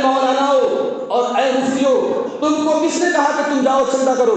مولاناؤ اور اے مفتیوں، تم کو کس نے کہا کہ تم جاؤ چندہ کرو؟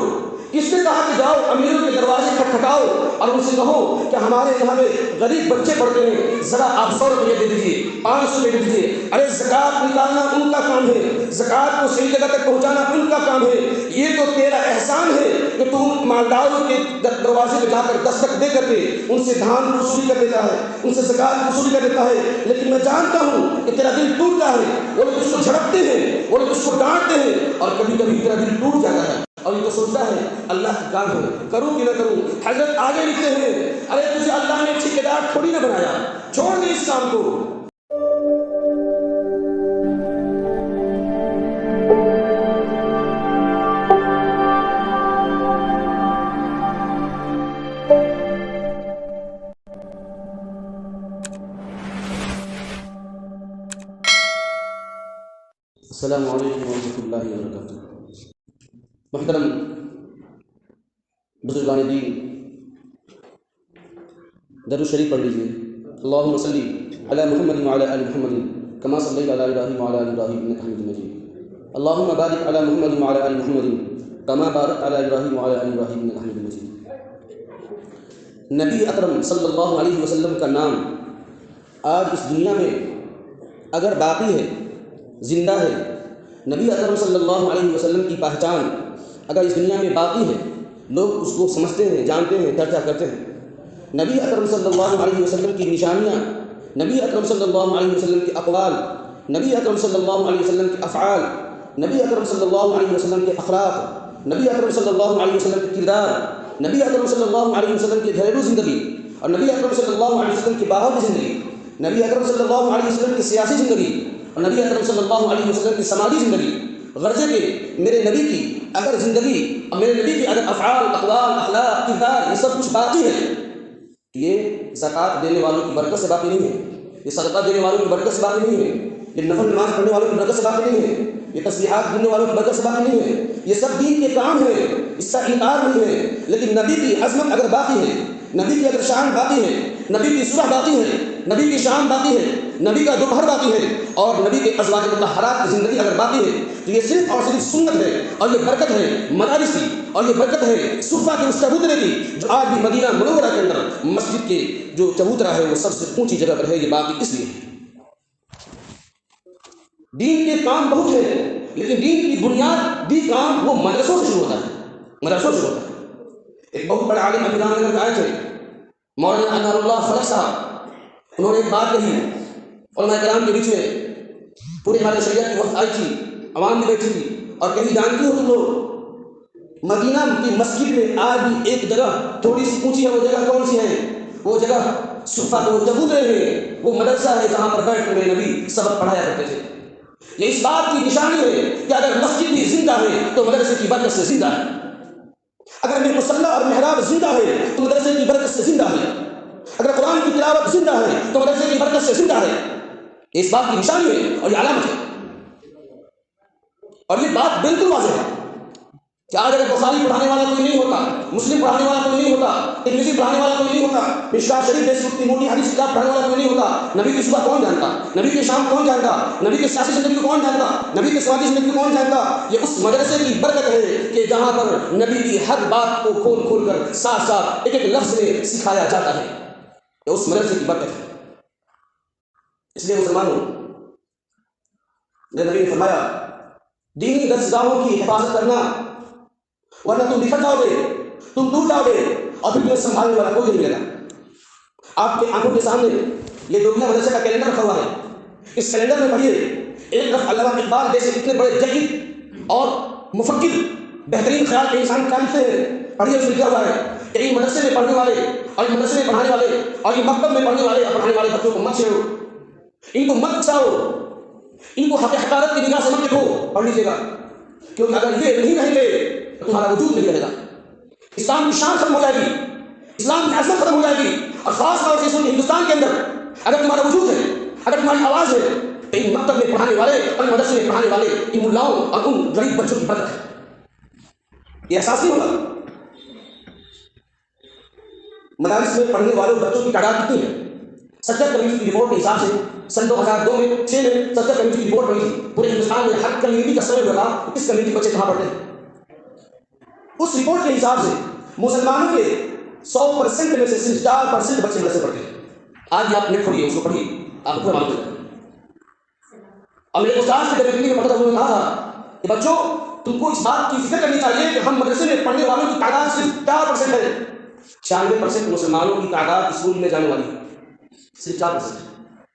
کس نے کہا کہ جاؤ امیروں کے دروازے کھٹکھٹاؤ اور ان سے کہو کہ ہمارے یہاں میں غریب بچے پڑھتے ہیں، ذرا آپ 100 روپئے دے دیجیے، 500 دے دیجیے؟ ارے زکوٰۃ نکالنا ان کا کام ہے، زکوٰۃ کو صحیح جگہ تک پہنچانا ان کا کام ہے۔ یہ تو تیرا احسان ہے کہ تم مالداروں کے دروازے پہ جا کر دستک دے کر کے ان سے دھان کی وصولی کر دیتا ہے، ان سے زکوٰۃ کی وصولی کر دیتا ہے۔ لیکن میں جانتا ہوں کہ تیرا دل ٹوٹتا ہے، وہ لوگ اس کو جھڑکتے ہیں، وہ لوگ اس کو ڈانٹتے ہیں، اور کبھی کبھی تیرا دل ٹوٹ جاتا ہے اور یہ تو سوچتا ہے اللہ کا کام ہے، کروں کہ نہ کروں۔ حضرت آگے لکھتے ہیں، ارے تجھے اللہ نے ٹھیکیدار تھوڑی نہ بنایا، چھوڑ دے اس کام کو۔ السلام علیکم ورحمۃ اللہ وبرکاتہ۔ محترم بزرگان دین، درود شریف پڑھ لیجیے۔ اللہم صلی علی محمد وعلی آل محمد کما صلیت علی ابراہیم وعلی آل ابراہیم انک حمید مجید۔ اللہم بارک علی محمد وعلی آل محمد کما بارکت علی ابراہیم وعلی آل ابراہیم انک حمید مجید۔ نبی اکرم صلی اللہ علیہ وسلم کا نام آج اس دنیا میں اگر باقی ہے، زندہ ہے، نبی اکرم صلی اللہ علیہ وسلم کی پہچان اگر اس دنیا میں باقی ہے، لوگ اس کو سمجھتے ہیں، جانتے ہیں، چرچا کرتے ہیں۔ نبی اکرم صلی اللہ علیہ وسلم کی نشانیاں، نبی اکرم صلی اللہ علیہ وسلم کے اقوال، نبی اکرم صلی اللہ علیہ وسلم کے افعال، نبی اکرم صلی اللہ علیہ وسلم کے اخلاق، نبی اکرم صلی اللہ علیہ وسلم کے کردار، نبی اکرم صلی اللہ علیہ وسلم کی گھریلو زندگی، اور نبی اکرم صلی اللہ علیہ وسلم کی باہری زندگی، نبی اکرم صلی اللہ علیہ وسلم کی سیاسی زندگی، اور نبی اکرم صلی اللہ علیہ وسلم کی سماجی زندگی۔ غرض کہ میرے نبی کی اگر زندگی اور میرے نبی کے اگر افعال، اقوال، اخلاق، کردار، یہ سب کچھ باقی ہے، یہ زکوٰۃ دینے والوں کی برکت سے باقی نہیں ہے، یہ صدقہ دینے والوں کی برکت سے باقی نہیں ہے، یہ نفل نماز پڑھنے والوں کی برکت سے باقی نہیں ہے، یہ تسبیحات گننے والوں کی برکت سے باقی نہیں ہے۔ یہ سب دین کے کام ہے، اس کا انکار نہیں ہے، لیکن نبی کی عظمت اگر باقی ہے، نبی کی اگر شان باقی ہے، نبی کی صبح باقی ہے، نبی کی شام باقی ہے، نبی کا دوپہر باقی ہے، اور نبی کے ازواج مطہرات کی زندگی اگر باقی ہے، تو یہ صرف اور صرف سنت ہے، اور یہ برکت ہے مدارس کی، اور یہ برکت ہے صفہ کے اس چبوترے کی، جو آج بھی مدینہ منورہ کے اندر مسجد کے جو چبوترا ہے وہ سب سے اونچی جگہ پر ہے۔ یہ باقی اس لیے دین کے کام بہت ہیں، لیکن دین کی بنیادی کام وہ مدرسوں سے شروع ہوتا ہے، مدرسوں سے شروع ہوتا ہے۔ ایک بہت بڑے عالم ابھی نگر کے آئے تھے، مولانا انوار اللہ فلک صاحب، انہوں نے ایک بات کہی، علماء کرام کے بیچ میں پورے ہمارے شریعت کی وقت آئی تھی، عوام بھی بیٹھی تھی، اور کہیں جانتی ہو تم لوگ مدینہ کی مسجد میں آج بھی ایک جگہ تھوڑی سی اونچی ہے، وہ جگہ کون سی ہے؟ وہ جگہ صفہ کے وہ چبوترے ہیں، وہ مدرسہ ہے جہاں پر بیٹھ کر میرے نبی سبق پڑھایا کرتے تھے۔ یہ اس بات کی نشانی ہے کہ اگر مسجد بھی زندہ ہے تو مدرسے کی برکت سے زندہ ہے، اگر میرے مصلی اور محراب زندہ ہے تو مدرسے کی برکت سے زندہ ہے، اگر قرآن کی تلاوت زندہ ہے تو مدرسے کی برکت سے زندہ ہے۔ یہ اس بات کی نشانی ہے اور یہ علامت ہے، اور یہ بات بالکل واضح ہے کہ آج اگر بخاری پڑھانے والا کوئی نہیں ہوتا، مسلم پڑھانے والا کوئی نہیں ہوتا، ترمذی پڑھانے والا کوئی نہیں ہوتا، مشکوٰۃ شریف جیسی اتنی موٹی حدیث کتاب پڑھانے والا کوئی نہیں ہوتا، نبی کی صبح کون جانتا، نبی کی شام کون جانتا، نبی کی سیاسی زندگی کو کون جانتا، نبی کی سماجی زندگی کو کون جانتا؟ یہ اس مدرسے کی برکت ہے کہ جہاں پر نبی کی ہر بات کو کھول کھول کر ساتھ ساتھ ایک ایک لفظ میں سکھایا جاتا ہے، یہ اس مدرسے کی برکت ہے۔ اس لیے مسلمانوں، میرے نبی نے فرمایا دینی درسگاہوں کی حفاظت کرنا، ورنہ تم بکھر جاؤ گے، تم ٹوٹ جاؤ گے، اور پھر تمہیں سنبھالنے والا کوئی نہیں ملے گا۔ آپ کے آنکھوں کے سامنے یہ دوگیا مدرسے کا کیلنڈر رکھا ہوا ہے، اس کیلنڈر میں پڑھیے، ایک طرف علامہ اقبال جیسے اتنے بڑے جدید اور مفکر بہترین خیال کے انسان کیا لکھتے ہیں، پڑھیے، اس میں لکھا ہوا ہے کہ ان مدرسے میں پڑھنے والے اور ان مدرسے میں پڑھانے والے اور ان مکتب میں پڑھنے والے اور پڑھانے والے بچوں کو مت چھیڑو، ان کو مت اکساؤ، ان کو حقارت کی نگاہ سے مت دیکھو، پڑھ لیجیے گا، کیونکہ اگر یہ نہیں رہیں گے تو تمہارا وجود نہیں رہے گا، اسلام کی شان ختم ہو جائے گی، اسلام کی عظمت ختم ہو جائے گی، اور خاص طور سے اس ہندوستان کے اندر اگر تمہارا وجود ہے، اگر تمہاری آواز ہے، تو ان مکتب میں پڑھانے والے اور مدرسے میں پڑھانے والے ان ملاؤں اور ان غریب بچوں کی برکت ہے۔ یہ احساس نہیں ہوگا؟ مدارس میں پڑھنے والوں بچوں کی تعداد کتنی ہے؟ 70 کمیونٹی کی رپورٹ کے حساب سے سن 2002 میں 6 میں 70 کمیونٹی کی رپورٹ بنی تھی پورے ہندوستان میں ہر کمیونٹی کا سروے ہوا کہ کس کمیونٹی کے بچے کہاں پڑھتے ہیں۔ اس رپورٹ کے حساب سے مسلمانوں کے 100% میں سے صرف 4% بچے مدرسے پڑھتے ہیں۔ آج آپ نیٹ پڑھیے، اس کو پڑھیے، آپ کو معلوم چلے گا۔ اور میرے استاد سے ڈائریکٹلی میں پڑھتا تھا، انہوں نے کہا تھا کہ بچوں تم کو اس بات کی فکر کرنی چاہیے کہ ہم مدرسے میں پڑھنے والوں کی تعداد صرف 4% ہے۔ 96% مسلمانوں کی تعداد اسکول میں جانے والی ہے، صرف 4%۔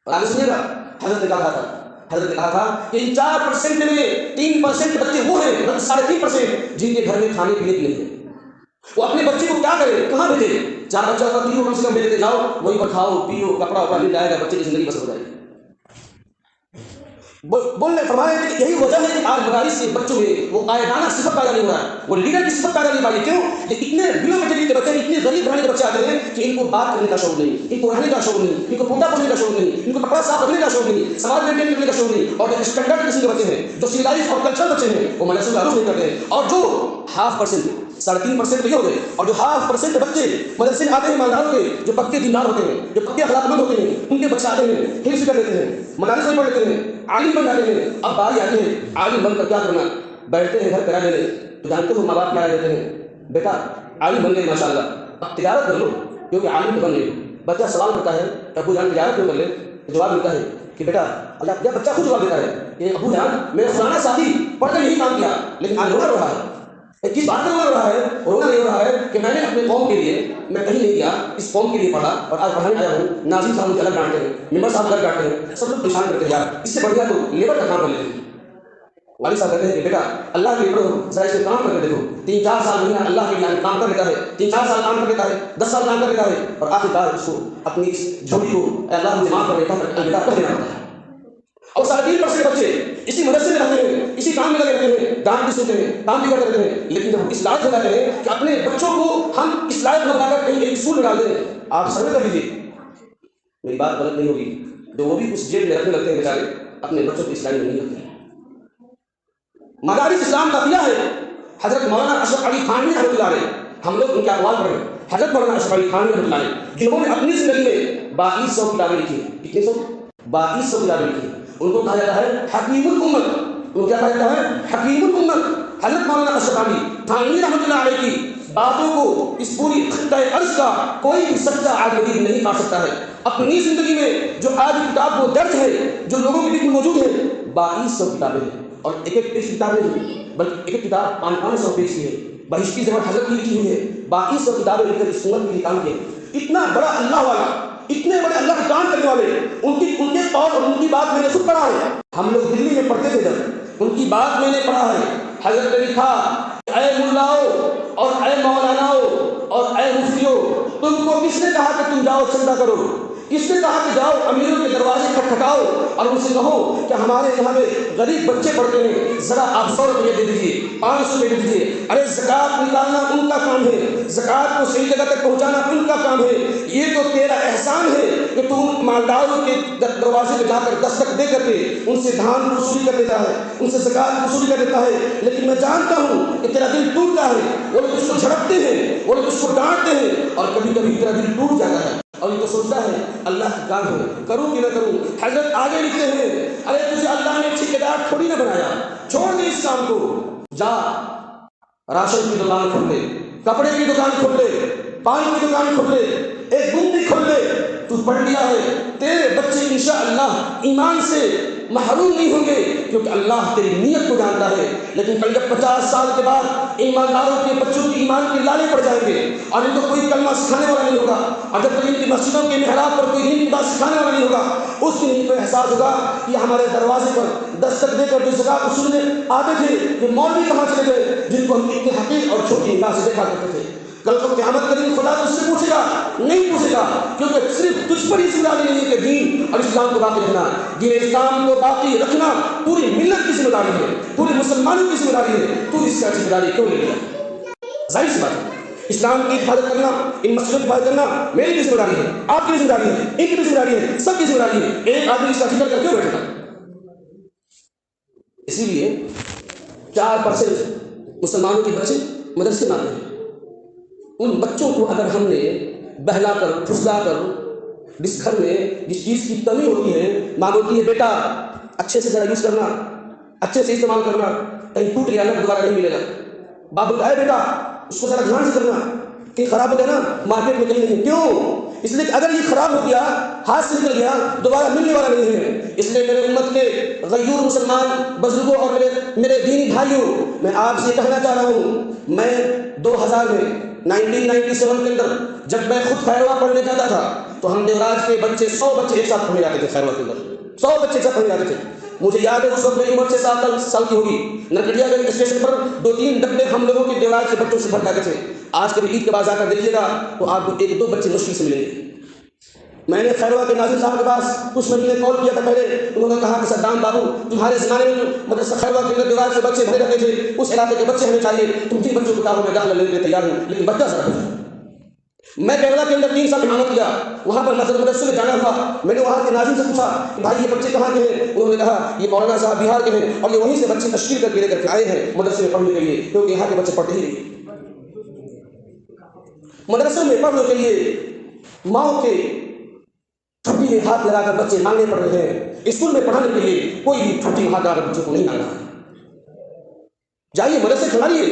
اور آگے سنیے گا، حضرت نے کہا تھا کہ ان 4% میں 3% بچے وہ ہیں، 3.5% جن کے گھر میں کھانے پینے کی نہیں ہے۔ وہ اپنے بچے کو کیا کرے، کہاں بھیجے؟ 4 بچہ ہوگا، 3 کم سے کم بھیج کے جاؤ، وہیں پر کھاؤ پیو، کپڑا وپڑا مل جائے گا، بچے کی زندگی بسر ہو جائے گی۔ بولنے فرمایا کہ یہی وجہ ہے کہ آج مدارس سے بچوں میں وہ قائدانہ صفت پیدا نہیں ہو رہا ہے، وہ لیڈر کی صفت پیدا نہیں پائی۔ کیوں؟ کہ اتنے بلو میٹرک کے بچے، اتنے غریب گھرانے کے بچے آتے ہیں کہ ان کو بات کرنے کا شوق نہیں، ان کو رہنے کا شوق نہیں، ان کو پوٹا پوچھنے کا شوق نہیں، ان کو کپڑا صاف رکھنے کا شوق نہیں، سماج مینٹین کرنے کا شوق نہیں۔ اور جو اسٹینڈرڈ قسم کے بچے ہیں، جو سیلائز اور کلچر بچے ہیں، وہ مدرسے کا رخ نہیں کرتے ہیں۔ اور جو 0.5% 3.5% یہ ہو گئے، اور جو 0.5% بچے مدرسے میں آتے ہیں ایمانداروں کے، جو پکے دیندار ہوتے ہیں، جو پکے اخلاق مند ہوتے ہیں، ان کے بچے آتے ہیں، حفظ کر لیتے ہیں، مدارس میں پڑھ لیتے ہیں، عالم بن جاتے ہیں۔ اب باری آتی ہے عالم بن کر کیا کرنا، بیٹھتے ہیں گھر کرایہ لینے، تو جانتے ہو ماں باپ کیا دیتے ہیں، بیٹا عالم بن گئے ماشاء اللہ، اب تجارت کر لو، کیونکہ عالم تو بن گئے۔ بچہ سوال کرتا ہے کہ ابو جان تجارت کیوں کر لے؟ جواب ملتا ہے کہ بیٹا اللہ، بچہ خود جواب دیتا ہے کہ ابو جان میرا فلانا ساتھی پڑھ کر یہی کام کیا، لیکن آج رونا رہا ہے۔ کس بات کا رونا رہا ہے؟ رونا نہیں رہا ہے کہ میں نے اپنے قوم کے لیے میں کہیں نہیں گیا، اس قوم کے لیے پڑھا اور آج پڑھانے آیا ہوں۔ ناظم صاحب مجھے الگ ڈانٹتے ہیں، ممبر صاحب الگ ڈانٹتے ہیں، سب لوگ پریشان کرتے ہیں، یار اس سے بڑھیا تو لیبر کا کام کر لیتے ہیں۔ والد صاحب کہتے ہیں کہ بیٹا اللہ کے لیے پڑھو، ذرا اس میں کام کر کے دیکھو۔ 3-4 سال مہینہ اللہ کے لیے کام کر لیتا ہے، 3-4 سال کام کر لیتا ہے، 10 سال کام کر لیتا ہے، اور آخر کار اس کو اپنی اس جھولی کو اللہ مجھے معاف کر دیتا ہے، الوداع کر دینا پڑتا ہے۔ اور 3.5% بچے اسی مدرسے میں رہتے ہیں، اسی کام میں لگے رہتے ہیں، ڈانٹ بھی سنتے ہیں، کام بھی کرتے رہتے ہیں، لیکن جب اس لائق ہو جاتے ہیں کہ اپنے بچوں کو ہم اس لائق بنا کر کہیں ایک اسکول میں ڈال دیں، آپ سروے کر لیجیے، میری بات غلط نہیں ہوگی، جو وہ بھی اس جیب میں رکھنے لگتے ہیں بیچارے، اپنے بچوں کو اس لائن میں نہیں رکھتے ہیں۔ مدارس اسلام کا دیا ہے حضرت مولانا اشرف علی تھانوی رحمۃ اللہ علیہ، ہم لوگ ان کے اقوال پڑھ رہے ہیں۔ حضرت مولانا اشرف علی تھانوی رحمۃ اللہ علیہ جنہوں نے اپنی زندگی میں 2200 کتابیں لکھی ہیں، کتنی سو؟ 2200 کتابیں لکھی ہیں۔ ان کو کہا جاتا ہے حکیم الامت، ان کو کیا کہا جاتا ہے؟ حکیم الامت۔ حضرت مولانا اشرف علی تھانوی رحمۃ اللہ علیہ کی باتوں کو اس پوری خطہ ارض کا کوئی بھی سچا عالم دین نہیں پا سکتا ہے۔ اپنی زندگی میں جو آج کتاب وہ درج ہے، جو لوگوں کے بیچ میں موجود ہے، 2200 کتابیں ہیں، اور ایک ایک پیج کتابیں نہیں، بلکہ ایک ایک کتاب 500 پیج کی ہے، بہشتی زبر حضرت کی لکھی ہوئی ہے، 2200 کتابیں لکھ کر اس امت کے لیے کام کیے۔ اتنا بڑا اللہ والا، اتنے بڑے اللہ کے کام کرنے والے، ان کے قول اور ان کی بات میں نے خود پڑھا ہے۔ ہم لوگ دلی میں پڑھتے تھے جب، ان کی بات میں نے پڑھا ہے۔ حضرت نے لکھا، اے ملاؤ اور اے مولانا اور اے مفتیو، تم کو کس نے کہا کہ تم جاؤ چندہ کرو؟ کس نے کہا کہ جاؤ امیروں کے دروازے کھٹکھٹاؤ اور ان سے کہو کہ ہمارے یہاں میں غریب بچے پڑھتے ہیں، ذرا آپ 100 روپئے دے دیجیے، 500 دے دیجیے۔ ارے زکوٰۃ نکالنا ان کا کام ہے، زکوٰۃ کو صحیح جگہ تک پہنچانا ان کا کام ہے۔ یہ تو تیرا احسان ہے کہ تم مالداروں کے دروازے پہ جا کر دستک دے کر کے ان سے دھان کو وصولی کر دیتا ہے، ان سے زکوٰۃ کو وصولی کر دیتا ہے۔ لیکن میں جانتا ہوں کہ تیرا دل ٹوٹتا ہے، وہ لوگ اس کو جھڑکتے ہیں، وہ لوگ اس کو ڈانٹتے ہیں، اور کبھی کبھی تیرا دل ٹوٹ جاتا ہے، اور یہ تو سوچتا ہے اللہ کا کام ہے، کروں کہ نہ کروں۔ حضرت آگے لکھتے ہیں، ارے تجھے اللہ نے ٹھیکیدار تھوڑی نہ بنایا، چھوڑ دے اس کام کو، جا راشن کی دکان کھول لے، کپڑے کی دکان کھول لے، پانی کی دکان کھول لے، ایک گنڈی کھول لے۔ تو پڑھ لیا ہے، تیرے بچے انشاءاللہ ایمان سے محروم نہیں ہوں گے، کیونکہ اللہ تیری نیت کو جانتا ہے۔ لیکن کل جب 50 سال کے بعد ایمانداروں کے بچوں کی ایمان کے لالے پڑ جائیں گے اور ان کو کوئی کلمہ سکھانے والا نہیں ہوگا، اور جب تک ان کی مسجدوں کے محراب پر کوئی دین کی بات سکھانے والا نہیں ہوگا، اس دن ان کو احساس ہوگا کہ ہمارے دروازے پر دستک دے کر جو زکوٰۃ وصولنے آتے تھے، یہ مولوی کہاں چلے گئے جن کو ہم اتنے حقیر اور چھوٹی نگاہ سے دیکھا کرتے تھے۔ کل کو قیامت کے دن خدا تجھ سے پوچھے گا؟ نہیں پوچھے گا، کیونکہ صرف تجھ پر ہی ذمہ داری نہیں ہے کہ دین اور اسلام کو باقی رکھنا، دین اسلام کو باقی رکھنا پوری ملت کی ذمہ داری ہے، پورے مسلمانوں کی ذمہ داری ہے۔ تو اس کا ذمہ داری کیوں لے لیا؟ ظاہر سی بات ہے، اسلام کی حفاظت کرنا، ان مسئلوں کی حفاظت کرنا میری بھی ذمہ داری ہے، آپ کی بھی ذمہ داری ہے، ان کی بھی ذمہ داری ہے، سب کی ذمہ داری ہے۔ ایک آدمی اس کا فکر کر کیوں بیٹھے گا؟ اسی لیے 4% مسلمانوں کے بچے مدرسے میں آتے ہیں۔ ان بچوں کو اگر ہم نے بہلا کر، پھسلا کر جس گھر میں جس چیز کی کمی ہوتی ہے ماں بولتی ہے بیٹا اچھے سے ذرا یوز کرنا، اچھے سے استعمال کرنا، کہیں ٹوٹ گیا نا دوبارہ نہیں ملے گا۔ باپ بولتا ہے بیٹا اس کو ذرا دھیان سے کرنا، کہیں خراب ہو گیا نا مارکیٹ میں کہیں نہیں۔ کیوں؟ اس لیے کہ اگر یہ خراب ہو گیا، ہاتھ سے نکل گیا، دوبارہ ملنے والا نہیں ہے۔ اس لیے میرے امت کے غیور مسلمان بزرگوں اور میرے دینی بھائیوں، میں آپ سے کہنا چاہ رہا ہوں، میں 2000 میں 1997 کے اندر جب میں خود خیروا پڑھنے جاتا تھا تو ہم دیوراج کے بچے 100 بچے ایک ساتھ پڑھنے جاتے تھے خیروا کے اندر، 100 بچے ایک ساتھ پڑھنے جاتے تھے۔ مجھے یاد ہے اس وقت میری عمر 6 سال کی ہوگی، نرکٹیا گنج اسٹیشن پر 2-3 ڈبے ہم لوگوں کے دیوراج کے بچوں سے بھر جاتے تھے۔ آج کبھی عید کے بعد آ کر دیکھیے گا تو آپ کو 1-2 بچے مشکل سے ملیں گے۔ میں نے خیروا کے ناظم صاحب کے پاس کچھ مہینے کال کیا تھا پہلے، انہوں نے کہا کہ صدام بابو تمہارے زمانے میں مدرسہ خیروا کے اندر دیوراج سے بچے بھرے رہتے تھے، اس علاقے کے بچے ہمیں چاہیے، تم 3 بچوں کو کہا میں داخلہ لینے کے لیے تیار ہوں، لیکن بچہ ذرا میں کیرلا کے اندر 3 سال امامت کیا، وہاں پر مدرسے میں جانا ہوا۔ میں نے وہاں کے ناظم سے پوچھا کہ بھائی یہ بچے کہاں کے ہیں؟ انہوں نے کہا یہ مولانا صاحب بہار کے ہیں اور یہ وہیں سے بچے تشکیل کر کے لے کر کے آئے ہیں مدرسے میں پڑھنے کے لیے، کیونکہ یہاں کے بچے پڑھتے ہی نہیں۔ مدرسے میں پڑھنے کے لیے ماؤں کے چھٹی میں ہاتھ لگا کر بچے مانگنے پڑ رہے ہیں، اسکول میں پڑھانے کے لیے کوئی بھی چھٹی ہاتھ لگا کر بچوں کو نہیں مانگا۔ جائیے مدرسے کھلاڑیے،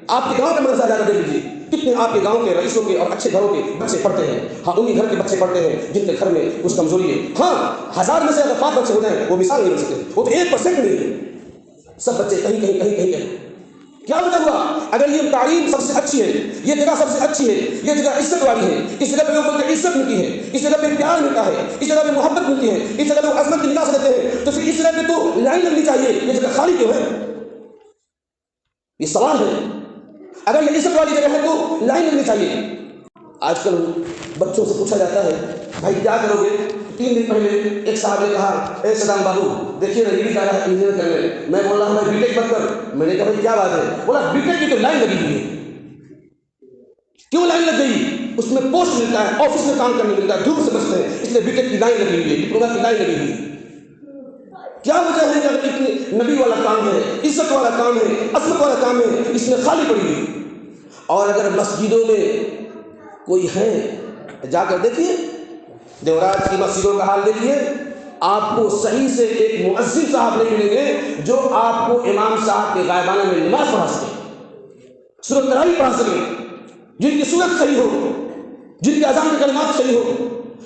آپ کے گاؤں کا مدرسہ جا کر دیکھ لیجیے کتنے آپ کے گاؤں کے رئیسوں کے اور اچھے گھروں کے بچے پڑھتے ہیں۔ ہاں انہی گھر کے بچے پڑھتے ہیں جن کے گھر میں کچھ کمزوری ہے۔ ہاں 1000 میں سے اگر 5 بچے ہو جائیں وہ مثال نہیں بن سکتے، وہ تو 1% نہیں ہے، سب بچے کہیں کہیں کہیں کہیں کہیں۔ کیا وجہ ہوا؟ اگر یہ تعلیم سب سے اچھی ہے، یہ جگہ سب سے اچھی ہے، یہ جگہ عزت والی ہے، اس جگہ پہ لوگوں کو عزت ملتی ہے، اس جگہ پہ پیار ملتا ہے، اس جگہ پہ محبت ملتی ہے، اس جگہ پہ عظمت کی نگاہ سے دیتے ہیں، تو پھر اس جگہ پہ تو لائن لگنی چاہیے، یہ جگہ خالی کیوں ہے؟ یہ سوال ہے۔ اگر یہ عزت والی جگہ ہے تو لائن لگنی چاہیے۔ آج کل بچوں سے پوچھا جاتا ہے بھائی کیا کرو گے؟ 3 دن پہلے ایک صاحب نے کہا اے صدام بابو دیکھیے نا یہ بھی جا رہا ہے انجینئر کرنے، میں بول رہا ہوں بھائی بی ٹیک مت کر۔ میں نے کہا بھائی کیا بات ہے؟ بولا بی ٹیک کی تو لائن لگی ہوئی ہے۔ کیوں لائن لگ گئی؟ اس میں پوسٹ ملتا ہے، آفس میں کام کرنے ملتا ہے، دھوپ سے بچتے ہیں، اس لیے بی ٹیک کی لائن لگی ہوئی ہے، ڈپلوما کی لائن لگی ہوئی ہے۔ کیا وجہ ہے کہ اگر اتنی نبی والا کام ہے، عزت والا کام ہے، عظمت والا کام ہے، اس میں خالی پڑی ہوئی؟ اور اگر مسجدوں میں کوئی ہے جا کر دیکھیے، دیوراج کی مسجدوں کا حال دیکھیے، آپ کو صحیح سے ایک مؤذن صاحب نہیں ملیں گے جو آپ کو امام صاحب کے غائبانہ میں نماز پڑھا سکے، سورۃ تراویح پڑھا سکے، جن کی صورت صحیح ہو، جن کے اذان کے کلمات صحیح ہو،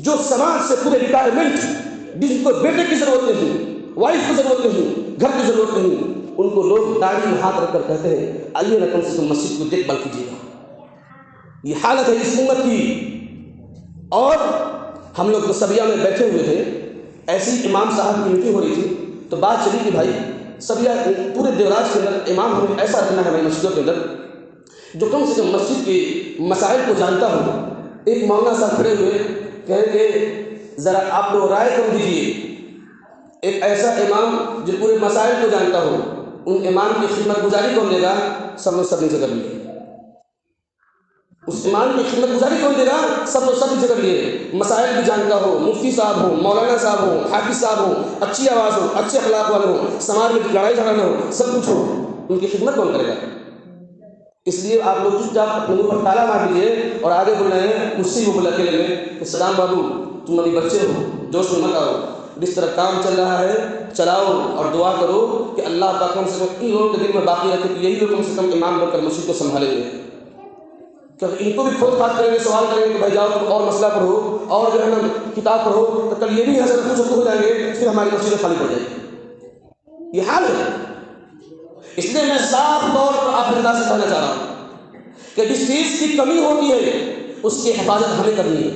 جو سماج سے پورے ریٹائرمنٹ، جن کو بیٹے کی ضرورت نہیں، وائف کی ضرورت نہیں، گھر کی ضرورت نہیں، ان کو لوگ داڑھی میں ہاتھ رکھ کر کہتے ہیں آئیے نہ کم سے کم مسجد کو دیکھ بھال کیجیے گا۔ یہ حالت ہے اس امت کی۔ اور ہم لوگ سبیہ میں بیٹھے ہوئے تھے، ایسی امام صاحب کی میٹنگ ہو رہی تھی تو بات چلی کہ بھائی سبیہ پورے دیوراج کے اندر امام ہمیں ایسا رکھنا ہے ہماری مسجدوں کے اندر جو کم سے کم مسجد کے مسائل کو جانتا ہو۔ ایک مولانا صاحب کھڑے ہوئے کہیں کہ ذرا آپ لوگ رائے کر دیجیے، ایک ایسا امام جو پورے مسائل کو جانتا ہو، ان امام کی خدمت گزاری کون دے گا؟ سب لوگ سب سے کر لیے۔ اس امام کی خدمت گزاری کون دے گا؟ سب لوگ سب سے کر لیے۔ مسائل بھی جانتا ہو، مفتی صاحب ہو، مولانا صاحب ہو، حافظ صاحب ہو، اچھی آواز ہو، اچھے اخلاق والے ہو، سماج میں لڑائی جھگڑا نہ ہو، سب کچھ ہو، ان کی خدمت کون کرے گا؟ اس لیے آپ لوگ چپ چاپ اپنے منہ پر تالا مار دیجیے اور آگے بول رہے ہیں مجھ سے ہی وہ بول اکیلے میں کہ صدام بابو تم ابھی بچے ہو، جوش میں مت آؤ، جس طرح کام چل رہا ہے چلاؤ اور دعا کرو کہ اللہ پاک کم سے کم ان لوگوں کے دل میں باقی رکھے کہ یہی لوگ کم سے کم امام بن کر مسجد کو سنبھالیں گے۔ کہ ان کو بھی خود بات کریں گے، سوال کریں گے کہ بھائی جاؤ تم اور مسئلہ پڑھو اور جو ہے نا کتاب پڑھو، تو کل یہ بھی حضرت کچھ ہو جائیں گے، پھر ہماری مسجدیں خالی پڑ جائیں گی۔ یہ حال ہے۔ اس لیے میں صاف طور پر آپ اللہ سے کہنا چاہ رہا ہوں کہ جس چیز کی کمی ہوتی ہے اس کی حفاظت ہمیں کرنی ہے۔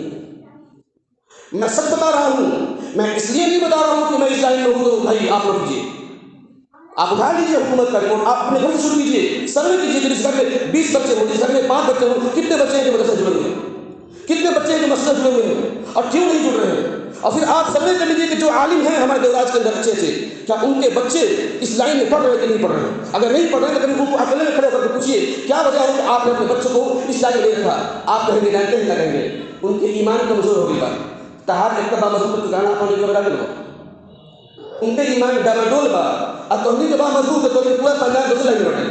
میں سب بتا رہا ہوں، میں اس لیے نہیں بتا رہا ہوں کہ میں اس لائن میں ہوں تو بھائی آپ لوگ کیجیے، آپ اٹھا لیجیے حکومت کا رپورٹ، آپ اپنے گھر سے شروع کیجیے، سروے کیجیے کہ جس گھر میں 20 بچے ہوں، جس گھر میں 5 بچے ہوں، کتنے بچے ہیں جو مدرسے جڑے ہوئے ہیں، کتنے بچے ہیں جو مسجد جڑے ہوئے ہیں اور کیوں نہیں جڑ رہے ہیں۔ اور پھر آپ سروے کر لیجیے کہ جو عالم ہیں ہمارے دیوراج کے اندر اچھے سے، کیا ان کے بچے اس لائن میں پڑھ رہے ہیں کہ نہیں پڑھ رہے ہیں؟ اگر نہیں پڑھ رہے ہیں تو ان کو اکیلے میں کھڑے کر کے پوچھیے کیا وجہ ہے کہ آپ نے اپنے بچوں کو اس لائن میں نہیں رکھا؟ آپ کہیں گے جانتے ہیں، کہیں گے ان کے ایمان کمزور ہو گئی بات تہار اقتبا مضبوط کا گانا آپ نے بتا دو، ان کے ایمان ڈاواڈول با اور توحید با مضبوط ہے تو پورا پنجاب دوسرے لائن میں